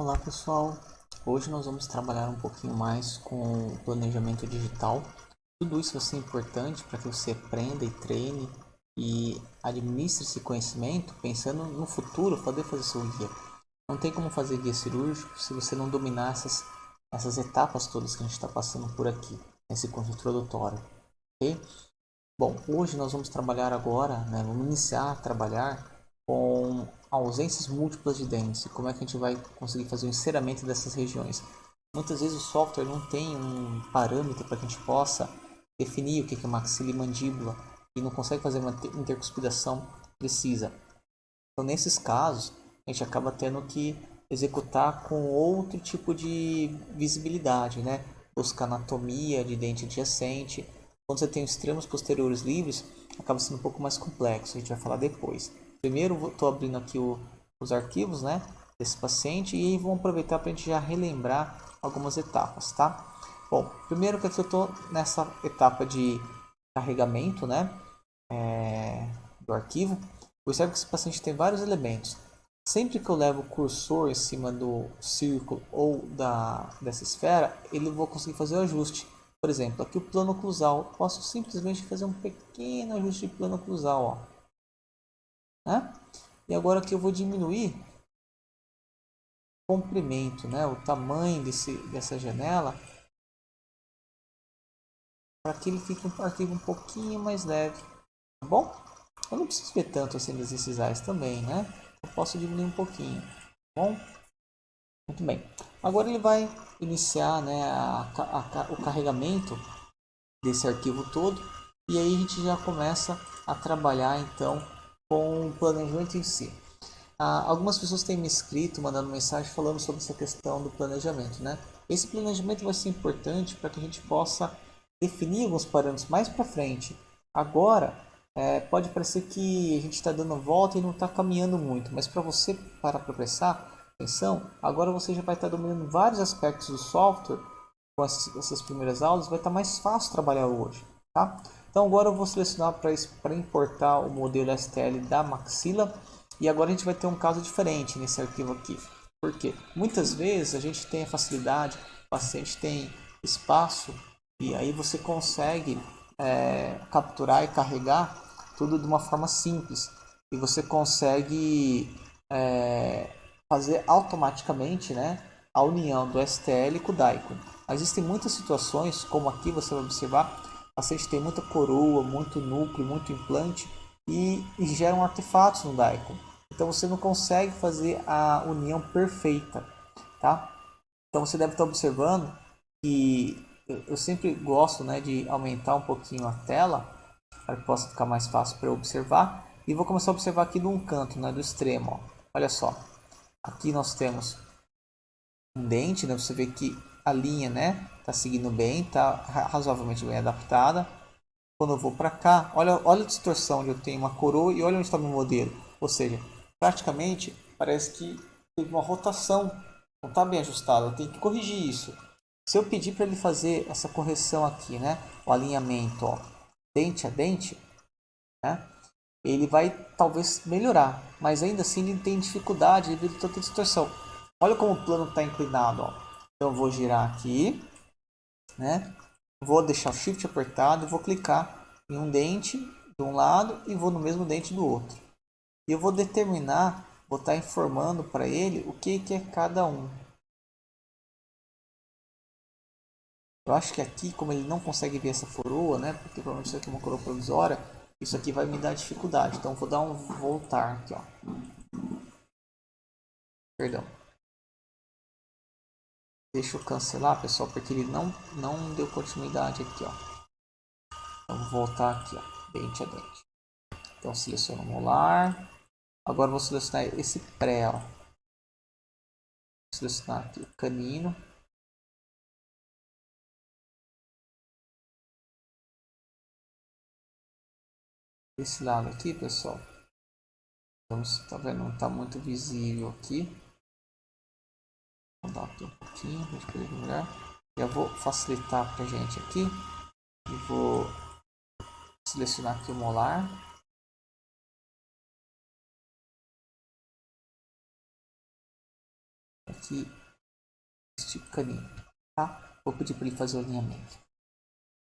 Olá pessoal, hoje nós vamos trabalhar um pouquinho mais com planejamento digital. Tudo isso vai ser importante para que você aprenda e treine e administre esse conhecimento pensando no futuro poder fazer seu guia. Não tem como fazer guia cirúrgico se você não dominar essas etapas todas que a gente está passando por aqui, nesse curso introdutório, ok? Bom, hoje nós vamos trabalhar agora, vamos iniciar a trabalhar com ausências múltiplas de dentes e como é que a gente vai conseguir fazer o enceramento dessas regiões. Muitas vezes o software não tem um parâmetro para que a gente possa definir o que é maxila e mandíbula e não consegue fazer uma intercuspidação precisa. Então, nesses casos, a gente acaba tendo que executar com outro tipo de visibilidade, né? Buscar anatomia de dente adjacente. Quando você tem os extremos posteriores livres, acaba sendo um pouco mais complexo, a gente vai falar depois. Primeiro, estou abrindo aqui os arquivos, né, desse paciente e vamos aproveitar para a gente já relembrar algumas etapas, tá? Bom, primeiro que eu estou nessa etapa de carregamento, né, do arquivo. Observe que esse paciente tem vários elementos. Sempre que eu levo o cursor em cima do círculo ou dessa esfera, ele vou conseguir fazer o ajuste. Por exemplo, aqui o plano oclusal, posso simplesmente fazer um pequeno ajuste de plano oclusal, ó, né? E agora aqui eu vou diminuir o comprimento, né, o tamanho dessa janela, para que ele fique um arquivo um pouquinho mais leve, tá bom? Eu não preciso ver tanto assim das incisais também, né? Eu posso diminuir um pouquinho, tá bom? Muito bem. Agora ele vai iniciar, né, o carregamento desse arquivo todo e aí a gente já começa a trabalhar então com o planejamento em si. Algumas pessoas têm me escrito, mandando mensagem falando sobre essa questão do planejamento, né? Esse planejamento vai ser importante para que a gente possa definir alguns parâmetros mais para frente. Agora, pode parecer que a gente está dando volta e não está caminhando muito, mas para você parar para prestar atenção, agora você já vai estar dominando vários aspectos do software com essas primeiras aulas, vai estar mais fácil trabalhar hoje, tá? Então agora eu vou selecionar para importar o modelo STL da maxila e agora a gente vai ter um caso diferente nesse arquivo aqui. Por quê? Muitas vezes a gente tem a facilidade, o paciente tem espaço e aí você consegue capturar e carregar tudo de uma forma simples e você consegue fazer automaticamente, né, a união do STL com o DICOM. Existem muitas situações, como aqui você vai observar, o paciente tem muita coroa, muito núcleo, muito implante e geram artefatos no DICOM. Então você não consegue fazer a união perfeita, tá? Então você deve estar observando que eu sempre gosto, né, de aumentar um pouquinho a tela para que possa ficar mais fácil para eu observar. E vou começar a observar aqui num canto, né, do extremo. Ó. Olha só, aqui nós temos um dente, né? Você vê que a linha, né, tá seguindo bem, tá razoavelmente bem adaptada. Quando eu vou para cá, olha a distorção onde eu tenho uma coroa e olha onde está meu modelo. Ou seja, praticamente parece que teve uma rotação, não está bem ajustado. Eu tenho que corrigir isso. Se eu pedir para ele fazer essa correção aqui, né, o alinhamento, ó, dente a dente, né, ele vai talvez melhorar, mas ainda assim ele tem dificuldade devido a tanta distorção. Olha como o plano está inclinado, ó. Então eu vou girar aqui, né? Vou deixar o Shift apertado e vou clicar em um dente de um lado e vou no mesmo dente do outro. E eu vou determinar, vou estar informando para ele o que é cada um. Eu acho que aqui, como ele não consegue ver essa coroa, né? Porque provavelmente isso aqui é uma coroa provisória, isso aqui vai me dar dificuldade. Então vou dar um voltar aqui, ó. Perdão. Deixa eu cancelar, pessoal, porque ele não deu continuidade aqui, ó. Então vou voltar aqui, ó, dente a dente. Então seleciono o molar. Agora vou selecionar esse pré, ó. Vou selecionar aqui o canino. Esse lado aqui, pessoal. Vamos, tá vendo? Não tá muito visível aqui. Vou dar aqui um pouquinho para a gente poder melhorar. Já vou facilitar pra gente aqui. E vou selecionar aqui o molar. aqui este canino, tá? Vou pedir para ele fazer o alinhamento.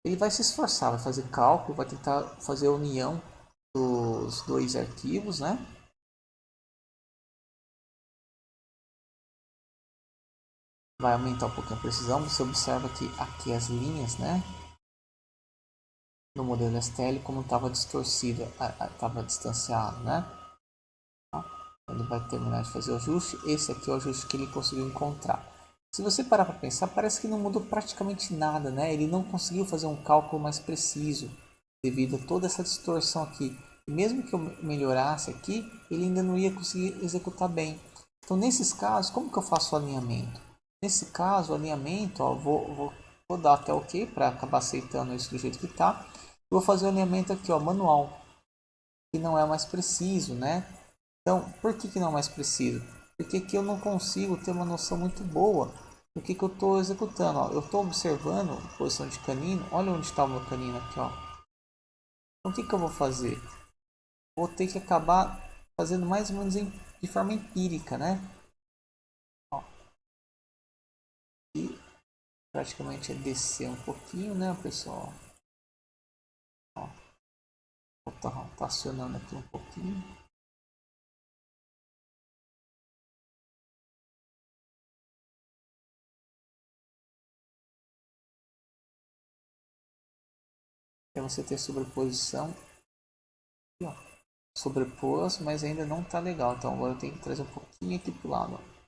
Ele vai se esforçar, vai fazer cálculo, vai tentar fazer a união dos dois arquivos, né? Vai aumentar um pouquinho a precisão. Você observa que aqui as linhas, né? No modelo STL, como estava distorcida, estava distanciado, né? Ele vai terminar de fazer o ajuste. Esse aqui é o ajuste que ele conseguiu encontrar. Se você parar para pensar, parece que não mudou praticamente nada, né? Ele não conseguiu fazer um cálculo mais preciso devido a toda essa distorção aqui. E mesmo que eu melhorasse aqui, ele ainda não ia conseguir executar bem. Então, nesses casos, como que eu faço o alinhamento? Nesse caso, o alinhamento, ó, vou dar até OK para acabar aceitando isso do jeito que está. Vou fazer o alinhamento aqui, ó, manual, que não é mais preciso, né? Então, por que não é mais preciso? Porque aqui eu não consigo ter uma noção muito boa do que eu estou executando. Ó. Eu estou observando a posição de canino. Olha onde está o meu canino aqui. Ó. Então, o que eu vou fazer? Vou ter que acabar fazendo mais ou menos de forma empírica, né? Ó. E praticamente é descer um pouquinho, né, pessoal? Ó. Vou estar rotacionando aqui um pouquinho. Para você ter sobreposição. Aqui, ó. Sobrepôs, mas ainda não está legal. Então agora eu tenho que trazer um pouquinho aqui para o lado. Ó.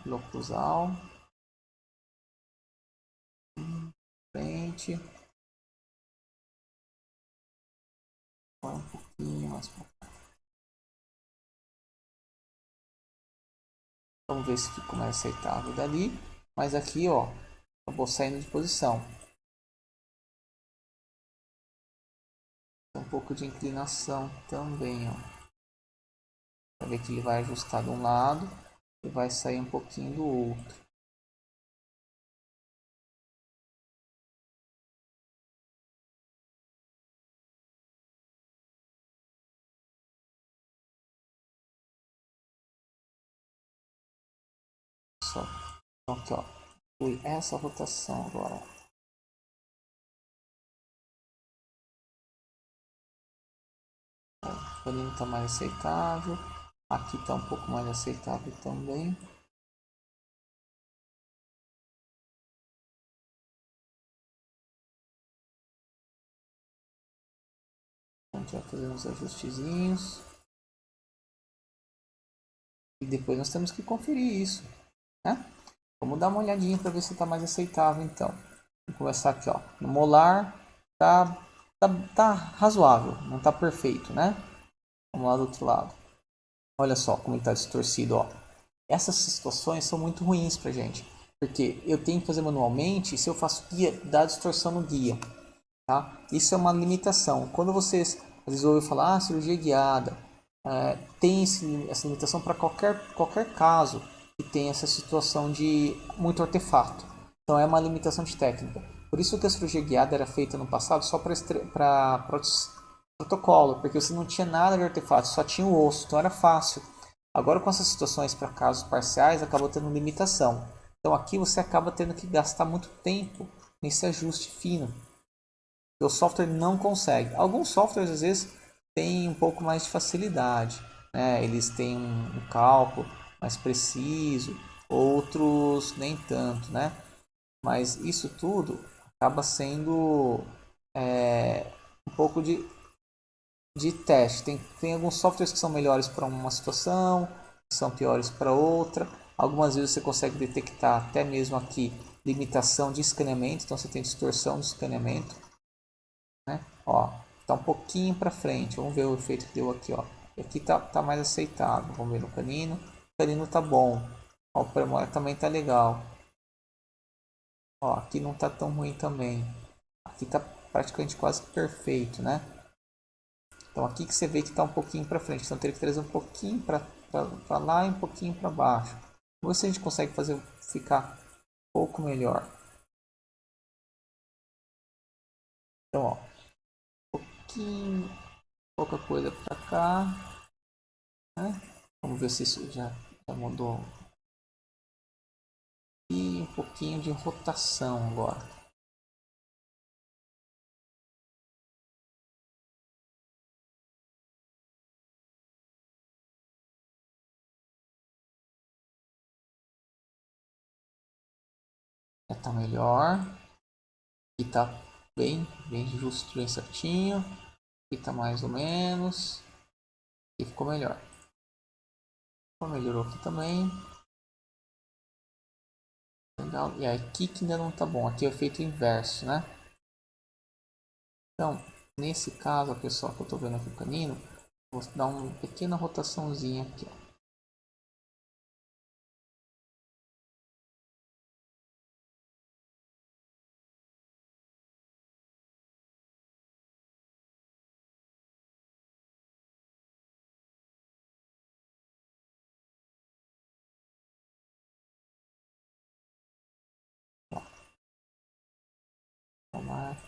Locusal, frente, um pouquinho mais pra cá. Vamos ver se ficou mais aceitável dali. Mas aqui, ó, acabou saindo de posição. Um pouco de inclinação também, ó. Vai ver que ele vai ajustar de um lado e vai sair um pouquinho do outro. Só. Então aqui, ó, foi essa rotação agora. O caminho está mais aceitável. Aqui está um pouco mais aceitável também. A gente vai fazer uns ajustezinhos. E depois nós temos que conferir isso, né? Vamos dar uma olhadinha para ver se está mais aceitável então. Vamos começar aqui, ó. No molar tá, tá razoável, não tá perfeito, né? Vamos lá do outro lado. Olha só como ele está distorcido, ó. Essas situações são muito ruins pra gente, porque eu tenho que fazer manualmente, e se eu faço guia, dá distorção no guia, tá? Isso é uma limitação. Quando vocês às vezes ouvem falar, cirurgia guiada, tem essa limitação para qualquer caso que tem essa situação de muito artefato. Então é uma limitação de técnica. Por isso que a cirurgia guiada era feita no passado só para protocolo, porque você não tinha nada de artefato, só tinha o osso, então era fácil. Agora com essas situações para casos parciais acabou tendo limitação. Então aqui você acaba tendo que gastar muito tempo nesse ajuste fino. O software não consegue. Alguns softwares às vezes têm um pouco mais de facilidade, né? Eles têm um cálculo mais preciso, outros nem tanto, né? Mas isso tudo acaba sendo um pouco de teste. Tem alguns softwares que são melhores para uma situação, que são piores para outra. Algumas vezes você consegue detectar até mesmo aqui limitação de escaneamento, então você tem distorção do escaneamento, né? Ó, tá um pouquinho para frente. Vamos ver o efeito que deu aqui, ó. Aqui tá mais aceitável. Vamos ver no canino. O canino tá bom. Ó, o premória também tá legal. Ó, aqui não tá tão ruim também. Aqui tá praticamente quase perfeito, né? Então aqui que você vê que está um pouquinho para frente. Então teria que trazer um pouquinho para lá e um pouquinho para baixo. Vamos ver se a gente consegue fazer ficar um pouco melhor. Então, ó, um pouquinho pouca coisa para cá, né? Vamos ver se isso já mudou. E um pouquinho de rotação agora. Já está melhor. Aqui está bem justo, bem certinho. Aqui está mais ou menos. E ficou melhor. Melhorou aqui também. Legal. E aqui que ainda não tá bom. Aqui é o efeito inverso, né? Então, nesse caso, pessoal, que eu tô vendo aqui o canino, vou dar uma pequena rotaçãozinha aqui, ó.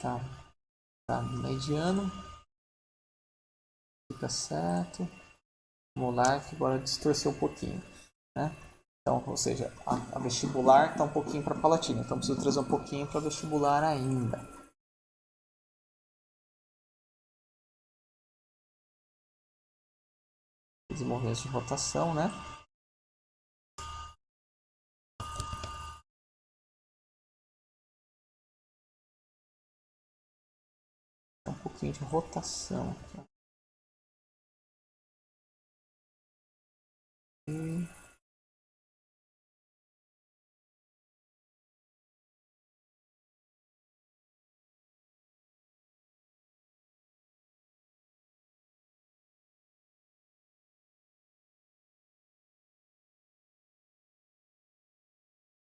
Tá mediano. Fica certo. Molar que agora distorceu um pouquinho, né? Então, ou seja, a vestibular está um pouquinho para palatina, então preciso trazer um pouquinho para vestibular ainda. Os movimentos de rotação, né? Um pouquinho de rotação.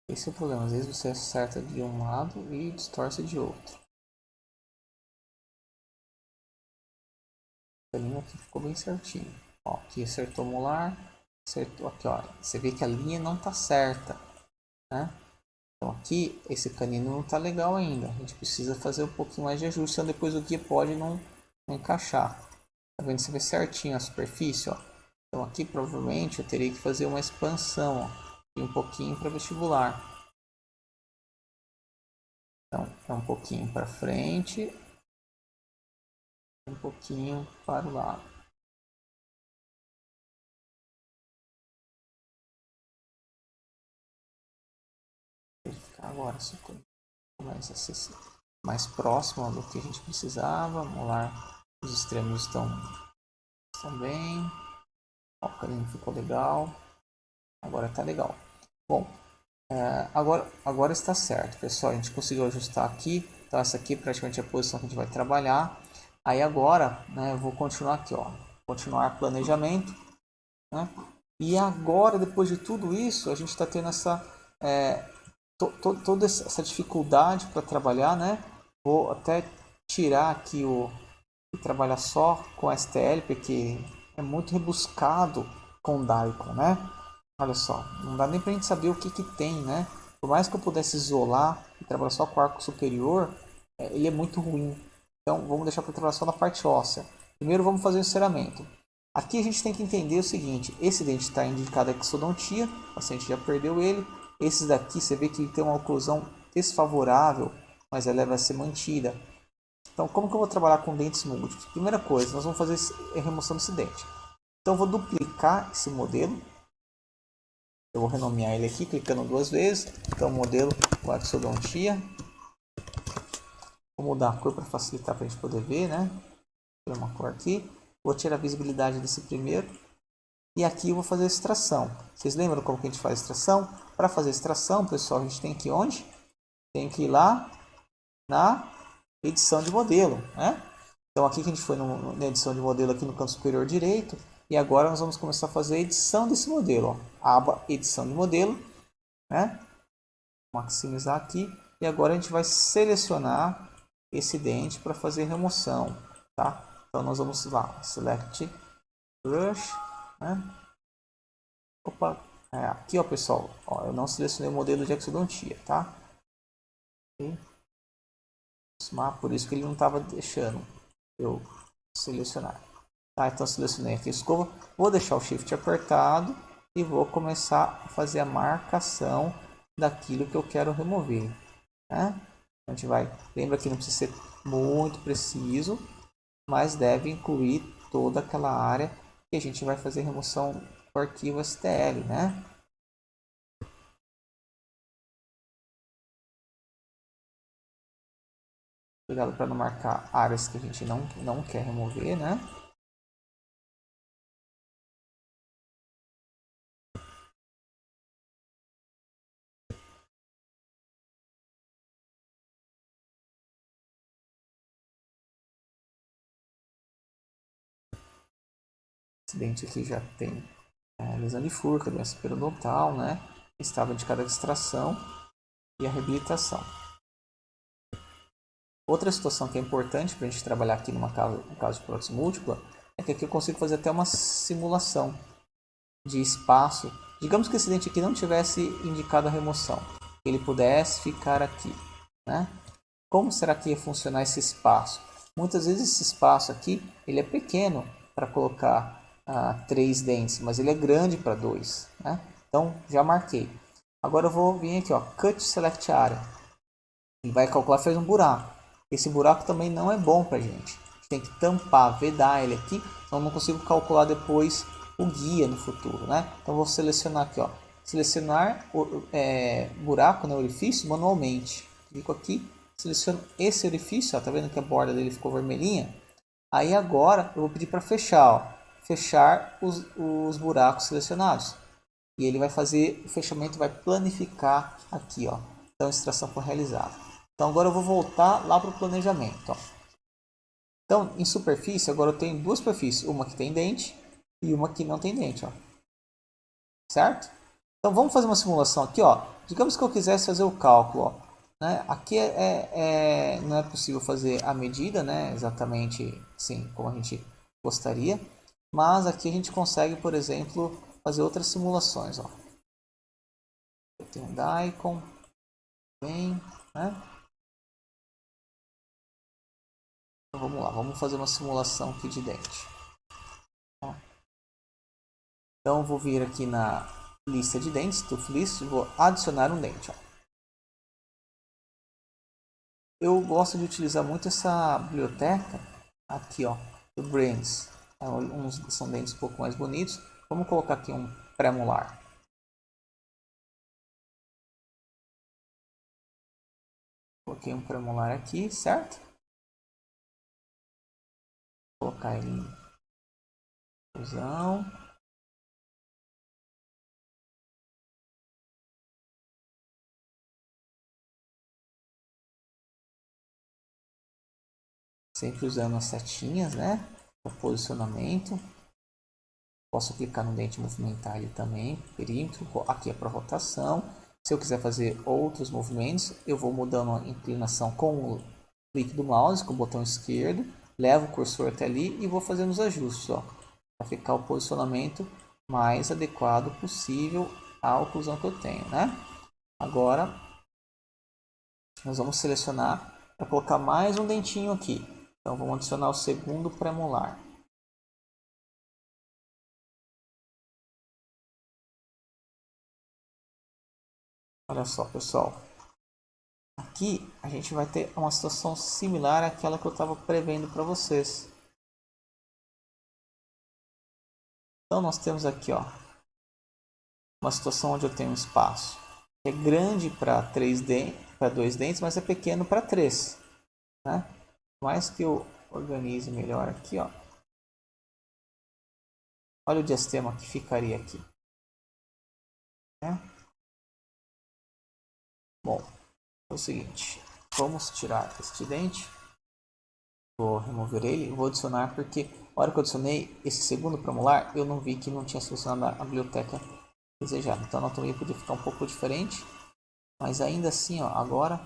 Esse é o problema, às vezes você acerta de um lado e distorce de outro. A linha aqui ficou bem certinho. Ó, aqui acertou o molar, acertou aqui, ó. Você vê que a linha não tá certa, né? Então aqui esse canino não tá legal ainda. A gente precisa fazer um pouquinho mais de ajuste, senão depois o guia pode não encaixar. Tá vendo? Você vê certinho a superfície, ó. Então aqui provavelmente eu teria que fazer uma expansão, ó, e um pouquinho para vestibular. Então é um pouquinho para frente, um pouquinho para o lado. Verificar agora se começa a ser mais próximo do que a gente precisava. Vamos lá, os extremos estão bem. Ó, o caminho ficou legal. Agora está legal. Bom, agora está certo, pessoal. A gente conseguiu ajustar aqui. Então essa aqui é praticamente a posição que a gente vai trabalhar. Aí agora, né, eu vou continuar aqui, ó. Continuar planejamento, né? E agora, depois de tudo isso, a gente está tendo essa toda essa dificuldade para trabalhar, né? Vou até tirar aqui e trabalhar só com STL, porque é muito rebuscado com Daikon, né? Olha só, não dá nem para a gente saber o que tem, né? Por mais que eu pudesse isolar e trabalhar só com o arco superior, ele é muito ruim. Então vamos deixar para trabalhar só na parte óssea. Primeiro vamos fazer o enceramento. Aqui a gente tem que entender o seguinte: esse dente está indicado a exodontia, o paciente já perdeu ele. Esses daqui você vê que ele tem uma oclusão desfavorável, mas ela vai ser mantida. Então, como que eu vou trabalhar com dentes múltiplos? Primeira coisa, nós vamos fazer a remoção desse dente. Então, eu vou duplicar esse modelo. Eu vou renomear ele aqui, clicando duas vezes. Então, modelo com exodontia. Vou mudar a cor para facilitar para a gente poder ver, né? Vou uma cor aqui. Vou tirar a visibilidade desse primeiro. E aqui eu vou fazer a extração. Vocês lembram como que a gente faz a extração? Para fazer a extração, pessoal, a gente tem que ir onde? Tem que ir lá na edição de modelo, né? Então aqui que a gente foi na edição de modelo aqui no canto superior direito. E agora nós vamos começar a fazer a edição desse modelo. Ó. Aba edição de modelo, né? Maximizar aqui. E agora a gente vai selecionar esse dente para fazer remoção, tá? Então nós vamos lá, select brush, né? Opa, aqui ó pessoal, ó, eu não selecionei o modelo de exodontia, tá? Okay. Por isso que ele não estava deixando eu selecionar. Tá, então selecionei aqui a escova, vou deixar o Shift apertado e vou começar a fazer a marcação daquilo que eu quero remover, né? A gente vai, lembra que não precisa ser muito preciso, mas deve incluir toda aquela área que a gente vai fazer remoção do arquivo STL, né? Cuidado para não marcar áreas que a gente não quer remover, né? Esse dente aqui já tem lesão de furca, doença periodontal, né? Estava indicada a extração e a reabilitação. Outra situação que é importante para a gente trabalhar aqui no caso de prótese múltipla é que aqui eu consigo fazer até uma simulação de espaço. Digamos que esse dente aqui não tivesse indicado a remoção, ele pudesse ficar aqui, né? Como será que ia funcionar esse espaço? Muitas vezes esse espaço aqui ele é pequeno para colocar 3 dentes, mas ele é grande para 2, né? Então já marquei. Agora eu vou vir aqui, ó, Cut Select Area. Ele vai calcular, fez um buraco. Esse buraco também não é bom para a gente. A gente tem que tampar, vedar ele aqui, senão eu não consigo calcular depois o guia no futuro, né? Então vou selecionar aqui, ó, selecionar o buraco, né, orifício manualmente. Clico aqui, seleciono esse orifício, ó, tá vendo que a borda dele ficou vermelhinha? Aí agora eu vou pedir para fechar, ó, fechar os buracos selecionados. E ele vai fazer o fechamento, vai planificar aqui, ó. Então a extração foi realizada. Então agora eu vou voltar lá para o planejamento, ó. Então em superfície agora eu tenho duas superfícies, uma que tem dente e uma que não tem dente, ó. Certo? Então vamos fazer uma simulação aqui, ó. Digamos que eu quisesse fazer o cálculo, ó, né? Aqui não é possível fazer a medida, né? Exatamente assim como a gente gostaria, mas aqui a gente consegue, por exemplo, fazer outras simulações, ó. Eu tenho um daikon, bem, né? Então vamos lá, vamos fazer uma simulação aqui de dente. Então vou vir aqui na lista de dentes, Tooth List, e vou adicionar um dente, ó. Eu gosto de utilizar muito essa biblioteca aqui, ó, do Brains. São dentes um pouco mais bonitos. Vamos colocar aqui um pré-molar. Coloquei um pré-molar aqui, certo? Vou colocar ele em fusão. Sempre usando as setinhas, né? O posicionamento. Posso clicar no dente e movimentar ele também. Perímetro, aqui é para rotação. Se eu quiser fazer outros movimentos, eu vou mudando a inclinação com o clique do mouse, com o botão esquerdo. Levo o cursor até ali e vou fazendo os ajustes, ó, para ficar o posicionamento mais adequado possível à oclusão que eu tenho, né? Agora, nós vamos selecionar para colocar mais um dentinho aqui. Então, vamos adicionar o segundo premolar. Olha só, pessoal. Aqui a gente vai ter uma situação similar àquela que eu estava prevendo para vocês. Então nós temos aqui, ó, uma situação onde eu tenho um espaço que é grande para 2 dentes, mas é pequeno para 3, né? Mais que eu organize melhor aqui, ó. Olha o diastema que ficaria aqui, né? Bom, é o seguinte, vamos tirar este dente. Vou remover ele, vou adicionar porque a hora que eu adicionei esse segundo premolar, eu não vi que não tinha selecionado a biblioteca desejada. Então a anatomia podia ficar um pouco diferente, mas ainda assim, ó, agora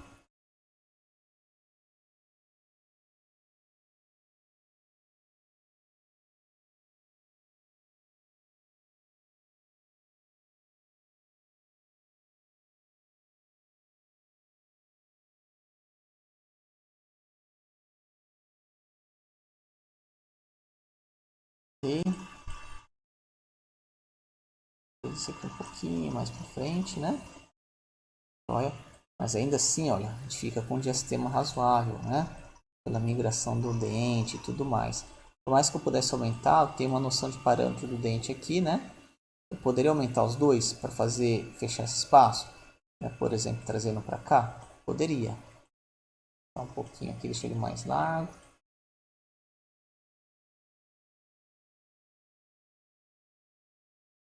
Ok. Isso aqui um pouquinho mais para frente, né? Olha, mas ainda assim, olha, a gente fica com um diastema razoável, né? Pela migração do dente e tudo mais. Por mais que eu pudesse aumentar, eu tenho uma noção de parâmetro do dente aqui, né? Eu poderia aumentar os dois para fazer fechar esse espaço, né? Por exemplo, trazendo para cá, poderia. Tá um pouquinho aqui, deixa ele mais largo.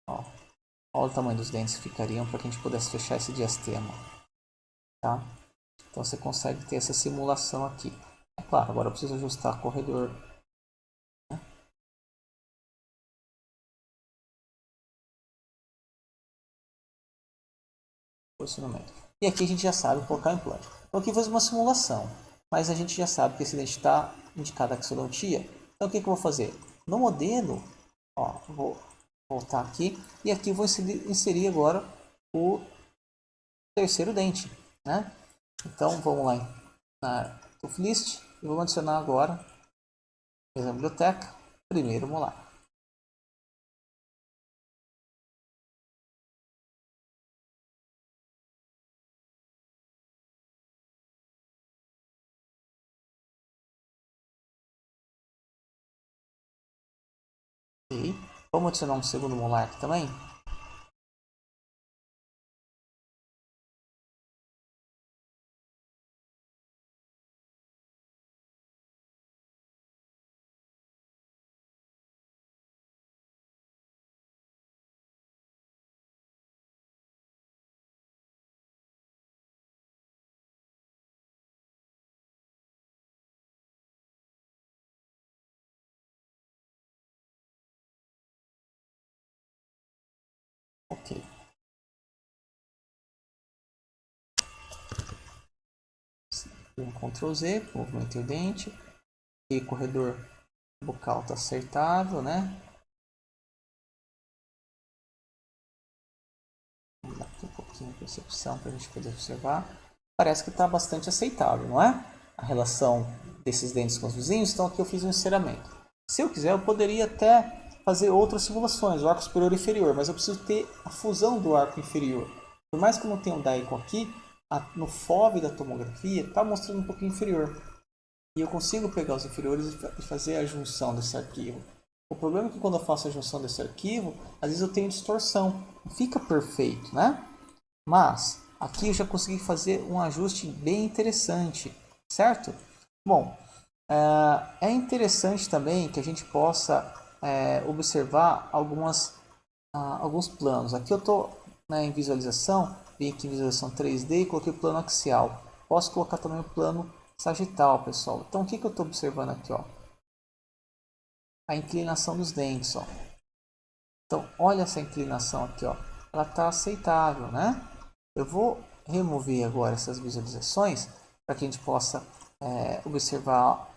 Ó, olha o tamanho dos dentes que ficariam para que a gente pudesse fechar esse diastema, tá? Então você consegue ter essa simulação aqui. É claro, agora eu preciso ajustar o corredor. Posicionamento. E aqui a gente já sabe colocar o implante. Então aqui eu fiz uma simulação, mas a gente já sabe que esse dente está indicado a axodontia. Então o que, que eu vou fazer? No modelo, ó, vou voltar aqui e aqui eu vou inserir agora o terceiro dente, né? Então vamos lá na Tooth List e vamos adicionar agora na biblioteca primeiro molar. E vamos adicionar um segundo molar aqui também. Ok. Um Ctrl Z, movimentei o dente. E o corredor bucal está acertado, né? Vamos dar aqui um pouquinho de percepção para a gente poder observar. Parece que está bastante aceitável, não é? A relação desses dentes com os vizinhos. Então aqui eu fiz um enceramento. Se eu quiser, eu poderia até fazer outras simulações, o arco superior e inferior, mas eu preciso ter a fusão do arco inferior. Por mais que eu não tenha um Daico aqui, no FOV da tomografia está mostrando um pouquinho inferior. E eu consigo pegar os inferiores e fazer a junção desse arquivo. O problema é que quando eu faço a junção desse arquivo, às vezes eu tenho distorção. Não fica perfeito, né? Mas aqui eu já consegui fazer um ajuste bem interessante, certo? Bom, é interessante também que a gente possa observar alguns planos. Aqui eu estou em visualização, vim aqui em visualização 3D e coloquei o plano axial. Posso colocar também o plano sagital, pessoal. Então o que, que eu estou observando aqui? Ó? A inclinação dos dentes. Ó. Então olha essa inclinação aqui. Ó. Ela está aceitável, né? Eu vou remover agora essas visualizações para que a gente possa observar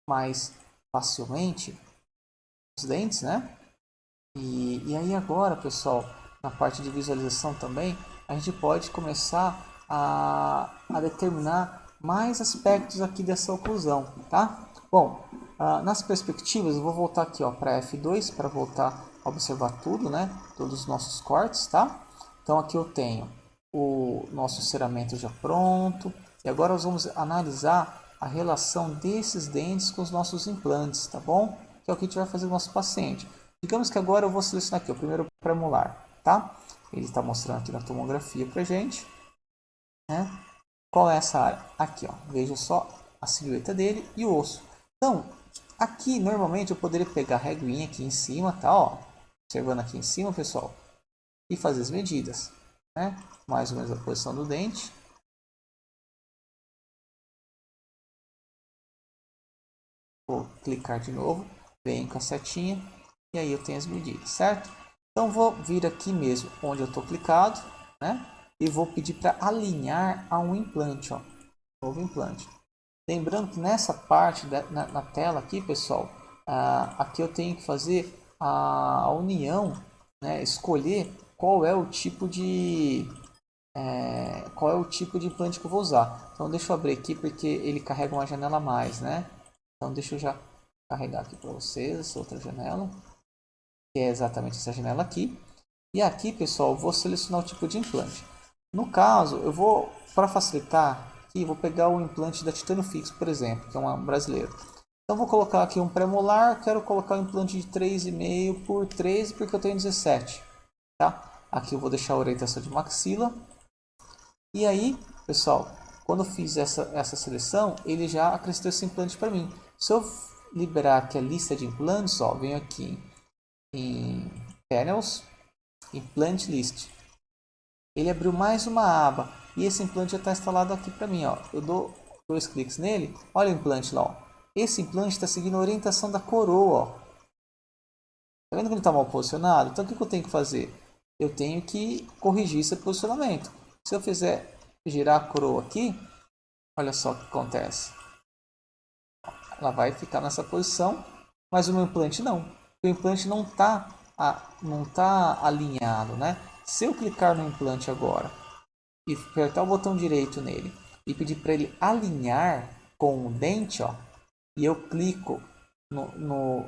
mais facilmente os dentes, né? E aí agora, pessoal, na parte de visualização também, a gente pode começar a determinar mais aspectos aqui dessa oclusão, tá? Bom, nas perspectivas, eu vou voltar aqui para F2 para voltar a observar tudo, né? Todos os nossos cortes, tá? Então aqui eu tenho o nosso ceramento já pronto. E agora nós vamos analisar a relação desses dentes com os nossos implantes, tá bom? Que é o que a gente vai fazer no nosso paciente. Digamos que agora eu vou selecionar aqui o primeiro premolar, tá? Ele está mostrando aqui na tomografia pra gente, né? Qual é essa área? Aqui, ó. Veja só a silhueta dele e o osso. Então, aqui normalmente eu poderia pegar a reguinha aqui em cima, tá? Ó, observando aqui em cima, pessoal, e fazer as medidas, né? Mais ou menos a posição do dente. Vou clicar de novo, venho com a setinha e aí eu tenho as medidas, certo? Então vou vir aqui mesmo onde eu estou clicado, né? E vou pedir para alinhar a um implante, ó, novo implante. Lembrando que nessa parte na tela aqui, pessoal, aqui eu tenho que fazer a união, né? Escolher qual é o tipo de implante que eu vou usar. Então deixa eu abrir aqui porque ele carrega uma janela a mais, né? Então deixa eu já carregar aqui para vocês essa outra janela. que é exatamente essa janela aqui. E aqui, pessoal, eu vou selecionar o tipo de implante. No caso, eu vou, para facilitar, aqui, vou pegar o implante da Titânio Fix, por exemplo, que é uma brasileira. Então, vou colocar aqui um pré-molar, quero colocar um implante de 3,5 por 13, porque eu tenho 17. Tá? Aqui eu vou deixar a orientação de maxila. E aí, pessoal, quando eu fiz essa seleção, ele já acrescentou esse implante para mim. Se eu liberar aqui a lista de implantes, ó, venho aqui em Panels, Implant List. Ele abriu mais uma aba e esse implante já está instalado aqui para mim. Ó. Eu dou 2 cliques nele, olha o implante lá. Ó. Esse implante está seguindo a orientação da coroa. Está vendo que ele está mal posicionado? Então o que eu tenho que fazer? Eu tenho que corrigir esse posicionamento. Se eu fizer girar a coroa aqui, olha só o que acontece. Ela vai ficar nessa posição, mas o meu implante não. O implante não está alinhado, né? Se eu clicar no implante agora e apertar o botão direito nele e pedir para ele alinhar com o dente, ó, e eu clico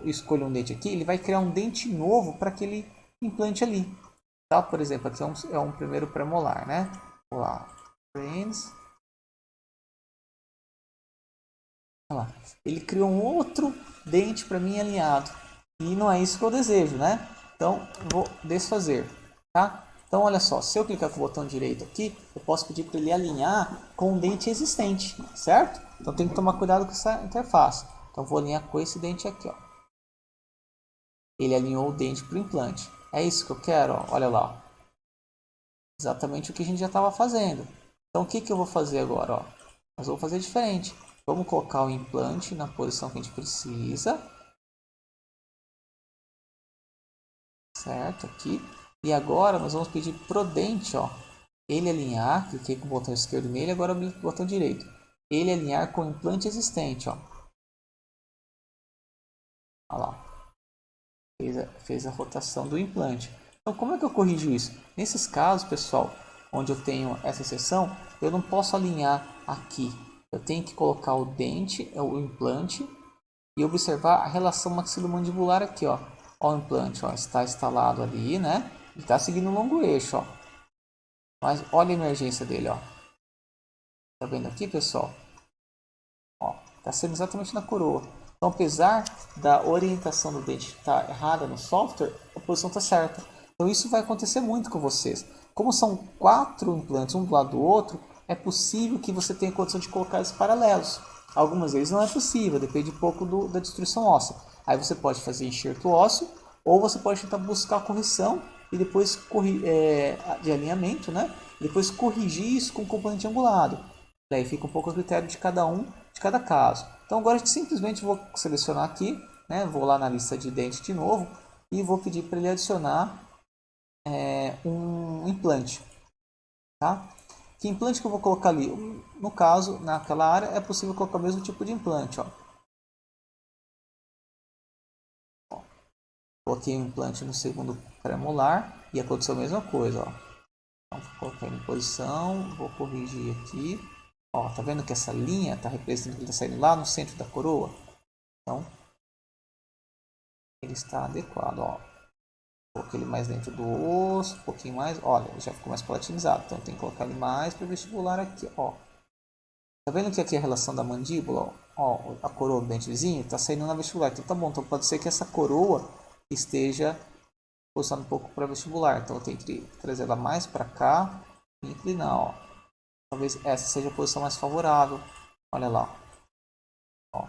escolho um dente aqui, ele vai criar um dente novo para aquele implante ali. Tá? Por exemplo, aqui é um primeiro premolar, né? Vou lá, Friends. Olha lá. Ele criou um outro dente para mim alinhado. E não é isso que eu desejo, né? Então, vou desfazer, tá? Então, olha só, se eu clicar com o botão direito aqui, eu posso pedir para ele alinhar com um dente existente, certo? Então, tem que tomar cuidado com essa interface. Então, vou alinhar com esse dente aqui, ó. Ele alinhou o dente para o implante. É isso que eu quero, ó. Olha lá, ó. Exatamente o que a gente já estava fazendo. Então, o que eu vou fazer agora, ó? Nós vamos fazer diferente. Vamos colocar o implante na posição que a gente precisa. Certo? Aqui. E agora nós vamos pedir pro dente, ó, ele alinhar. Cliquei com o botão esquerdo nele, agora com o botão direito. Ele alinhar com o implante existente, ó. Olha lá. Fez a rotação do implante. Então, como é que eu corrijo isso? Nesses casos, pessoal, onde eu tenho essa seção, eu não posso alinhar aqui. Eu tenho que colocar o dente, o implante, e observar a relação maxilomandibular aqui, ó. Ó, o implante, ó, está instalado ali, né? Ele está seguindo um longo eixo, ó. Mas olha a emergência dele, ó. Tá vendo aqui, pessoal? Ó, tá sendo exatamente na coroa. Então, apesar da orientação do dente estar errada no software, a posição está certa. Então, isso vai acontecer muito com vocês. Como são 4 implantes, um do lado do outro, é possível que você tenha condição de colocar eles paralelos. Algumas vezes não é possível, depende um pouco da destruição óssea. Aí você pode fazer enxerto ósseo, ou você pode tentar buscar a correção e depois de alinhamento, né? Depois corrigir isso com componente angulado. Daí fica um pouco a critério de cada um, de cada caso. Então agora a gente simplesmente vou selecionar aqui, né? Vou lá na lista de dente de novo e vou pedir para ele adicionar um implante, tá? Que implante que eu vou colocar ali? No caso, naquela área é possível colocar o mesmo tipo de implante, ó. Coloquei o implante no segundo premolar e aconteceu a mesma coisa, ó. Então, vou colocar em posição, vou corrigir aqui. Ó, tá vendo que essa linha está representando que ele está saindo lá no centro da coroa? Então, ele está adequado, ó. Coloquei ele mais dentro do osso, um pouquinho mais. Olha, ele já ficou mais palatinizado. Então, tem que colocar ele mais para o vestibular aqui, ó. Tá vendo que aqui é a relação da mandíbula, ó, a coroa do dente vizinho está saindo na vestibular. Então, tá bom. Então, pode ser que essa coroa esteja posicionada um pouco para vestibular. Então, eu tenho que trazer ela mais para cá e inclinar, ó. Talvez essa seja a posição mais favorável. Olha lá. Ó.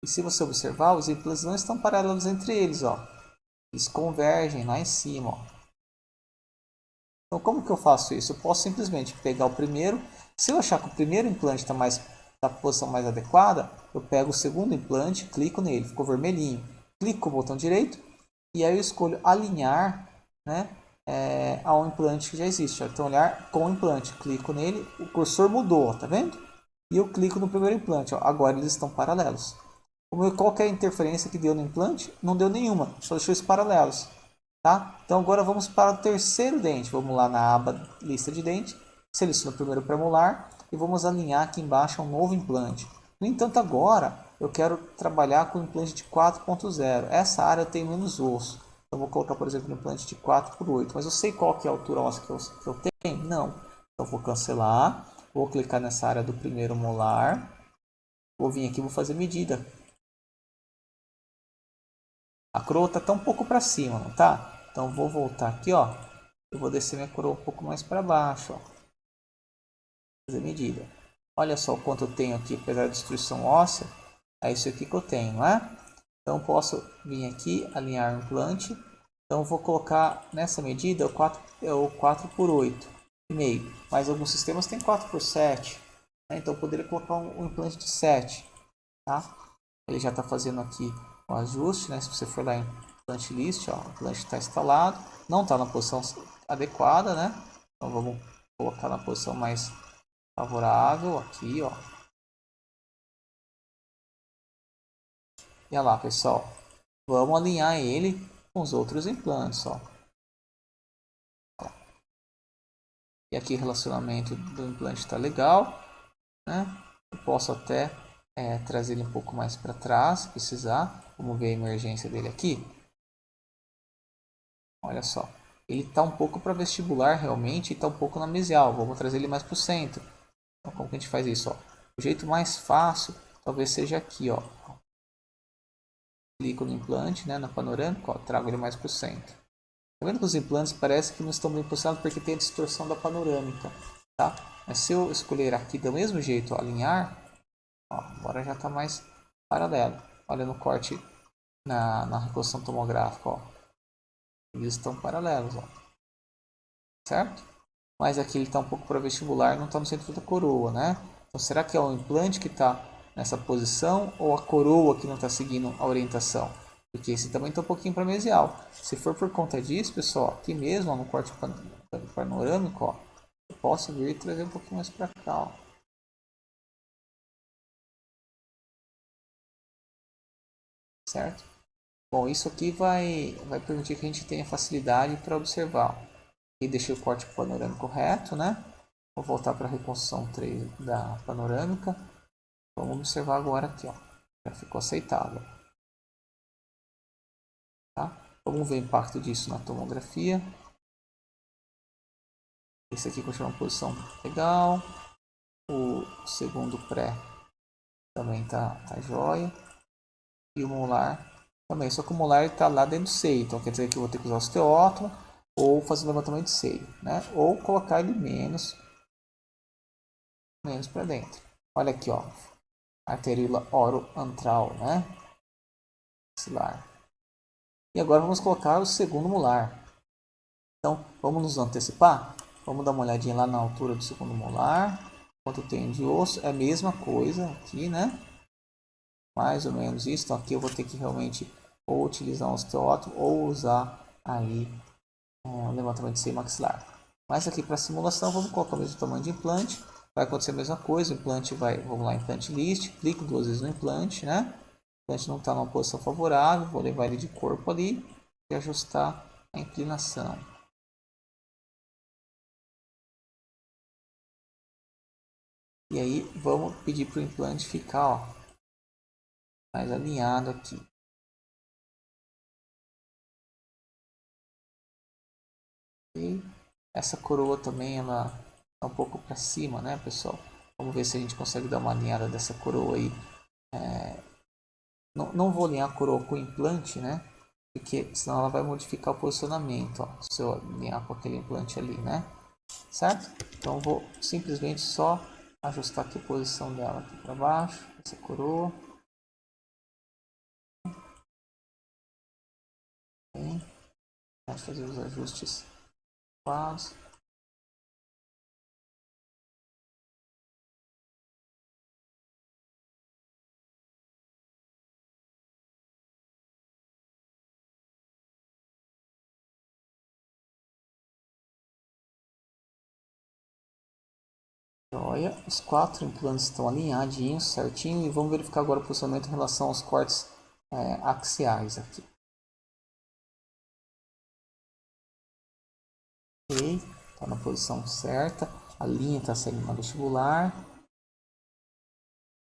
E se você observar, os implantes não estão paralelos entre eles, ó. Eles convergem lá em cima, ó. Então, como que eu faço isso? Eu posso simplesmente pegar o primeiro. Se eu achar que o primeiro implante está na posição mais adequada, eu pego o segundo implante, clico nele, ficou vermelhinho. Clico com o botão direito e aí eu escolho alinhar, né, ao implante que já existe. Ó. Então, olhar com o implante, clico nele, o cursor mudou, ó, tá vendo? E eu clico no primeiro implante. Ó. Agora eles estão paralelos. Qualquer interferência que deu no implante, não deu nenhuma, só deixou isso paralelos. Tá? Então agora vamos para o terceiro dente. Vamos lá na aba lista de dente, seleciono o primeiro premolar e vamos alinhar aqui embaixo um novo implante. No entanto, agora eu quero trabalhar com o implante de 4.0. Essa área tem menos osso. Então vou colocar, por exemplo, um implante de 4/8. Mas eu sei qual que é a altura óssea que eu tenho? Não. Então vou cancelar. Vou clicar nessa área do primeiro molar. Vou vir aqui e vou fazer medida. A coroa está um pouco para cima, não tá? Então vou voltar aqui, ó. Eu vou descer minha coroa um pouco mais para baixo, ó. Fazer medida. Olha só o quanto eu tenho aqui, apesar da destruição óssea. É isso aqui que eu tenho, né? Então posso vir aqui, alinhar o implante. Então vou colocar nessa medida o 4/8 e meio. Mas alguns sistemas têm 4/7. Né? Então eu poderia colocar um implante de 7. Tá? Ele já está fazendo aqui o ajuste, né? Se você for lá em Plant List, ó, o implante está instalado, não está na posição adequada, né? Então vamos colocar na posição mais favorável aqui, ó. E olha lá, pessoal, vamos alinhar ele com os outros implantes, ó. E aqui o relacionamento do implante está legal, né? Eu posso até trazer ele um pouco mais para trás, se precisar. Vamos ver a emergência dele aqui. Olha só, ele está um pouco para vestibular realmente e está um pouco na mesial. Vamos trazer ele mais para o centro. Então, como que a gente faz isso? Ó? O jeito mais fácil talvez seja aqui. Ó. Clico no implante, né, na panorâmica, ó, trago ele mais para o centro. Tá vendo que os implantes parece que não estão bem posicionados porque tem a distorção da panorâmica. Tá? Mas se eu escolher aqui do mesmo jeito, ó, alinhar, ó, agora já está mais paralelo. Olha no corte na reconstrução tomográfica. Ó. Eles estão paralelos. Ó. Certo? Mas aqui ele está um pouco para vestibular, não está no centro da coroa, né? Então será que é o implante que está nessa posição ou a coroa que não está seguindo a orientação? Porque esse também está um pouquinho para mesial. Se for por conta disso, pessoal, aqui mesmo ó, no corte panorâmico, ó, eu posso vir e trazer um pouquinho mais para cá, ó. Certo? Bom, isso aqui vai permitir que a gente tenha facilidade para observar. E deixei o corte panorâmico reto, né? Vou voltar para a reconstrução 3 da panorâmica. Vamos observar agora aqui, ó. Já ficou aceitável. Tá? Vamos ver o impacto disso na tomografia. Esse aqui continua uma posição legal. O segundo pré também tá jóia. E o molar também. Só que o molar está lá dentro do seio. Então quer dizer que eu vou ter que usar o osteótomo ou fazer um levantamento de seio, né? Ou colocar ele menos para dentro. Olha aqui, ó. Arteríola oroantral, né? Maxilar. E agora vamos colocar o segundo molar. Então, vamos nos antecipar? Vamos dar uma olhadinha lá na altura do segundo molar. Quanto tem de osso? É a mesma coisa aqui, né? Mais ou menos isso. Então, aqui eu vou ter que realmente ou utilizar um osteótomo ou usar aí um levantamento de seio maxilar. Mas aqui para simulação, vamos colocar o mesmo tamanho de implante. Vai acontecer a mesma coisa. O implante vai, vamos lá, implante list. Clico 2 vezes no implante, né? O implante não está numa posição favorável. Vou levar ele de corpo ali e ajustar a inclinação. E aí vamos pedir para o implante ficar ó, mais alinhado aqui. E essa coroa também ela tá um pouco para cima, né, pessoal? Vamos ver se a gente consegue dar uma alinhada dessa coroa aí. Não vou alinhar a coroa com o implante, né? Porque senão ela vai modificar o posicionamento, ó, se eu alinhar com aquele implante ali, né? Certo? Então vou simplesmente só ajustar aqui a posição dela aqui para baixo, essa coroa. Bem, vamos fazer os ajustes adequados. Olha, os 4 implantes estão alinhadinhos, certinho, e vamos verificar agora o posicionamento em relação aos cortes axiais aqui. Ok, está na posição certa, a linha está seguindo na vestibular,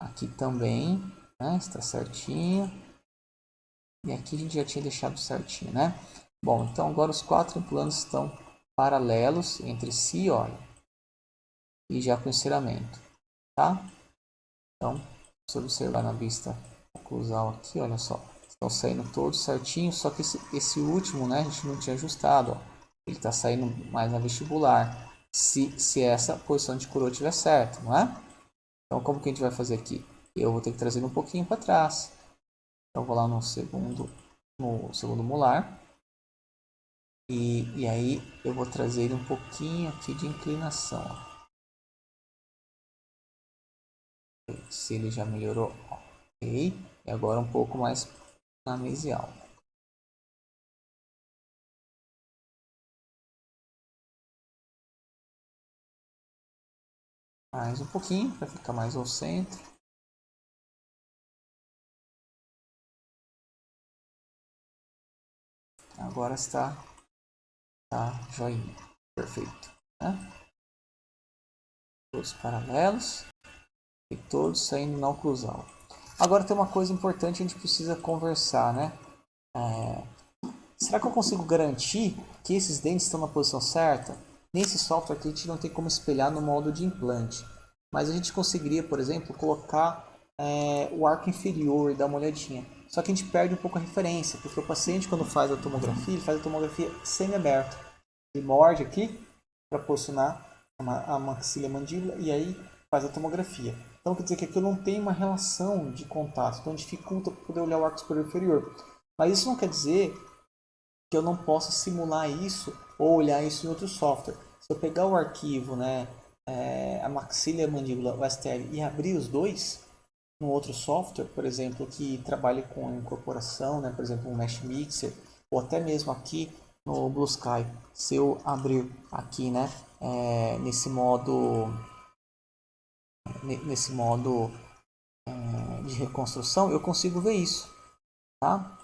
aqui também, né, está certinho, e aqui a gente já tinha deixado certinho, né? Bom, então agora os 4 planos estão paralelos entre si, olha, e já com enceramento, tá? Então, se observar na vista oclusal aqui, olha só, estão saindo todos certinho, só que esse último, né, a gente não tinha ajustado, ó. Ele está saindo mais na vestibular, se essa posição de coroa estiver certa, não é? Então, como que a gente vai fazer aqui? Eu vou ter que trazer um pouquinho para trás. Então, vou lá no segundo molar. E aí, eu vou trazer ele um pouquinho aqui de inclinação. Ó. Se ele já melhorou, ok. E agora um pouco mais na mesial. Mais um pouquinho, para ficar mais ao centro. Agora está joinha. Perfeito. Né? Todos paralelos e todos saindo na oclusal. Agora tem uma coisa importante que a gente precisa conversar, né? Será que eu consigo garantir que esses dentes estão na posição certa? Nesse software aqui a gente não tem como espelhar no modo de implante. Mas a gente conseguiria, por exemplo, colocar o arco inferior e dar uma olhadinha. Só que a gente perde um pouco a referência, porque o paciente quando faz a tomografia, ele faz a tomografia semi-aberta. Ele morde aqui para posicionar a maxila mandíbula e aí faz a tomografia. Então quer dizer que aqui eu não tenho uma relação de contato, então dificulta poder olhar o arco superior e inferior. Mas isso não quer dizer que eu não possa simular isso ou olhar isso em outro software. Se eu pegar o arquivo, né, a maxila e a mandíbula, o STL, e abrir os dois no outro software, por exemplo, que trabalhe com incorporação, né, por exemplo, um Mesh Mixer, ou até mesmo aqui no Blue Sky, se eu abrir aqui, né, nesse modo de reconstrução, eu consigo ver isso, tá?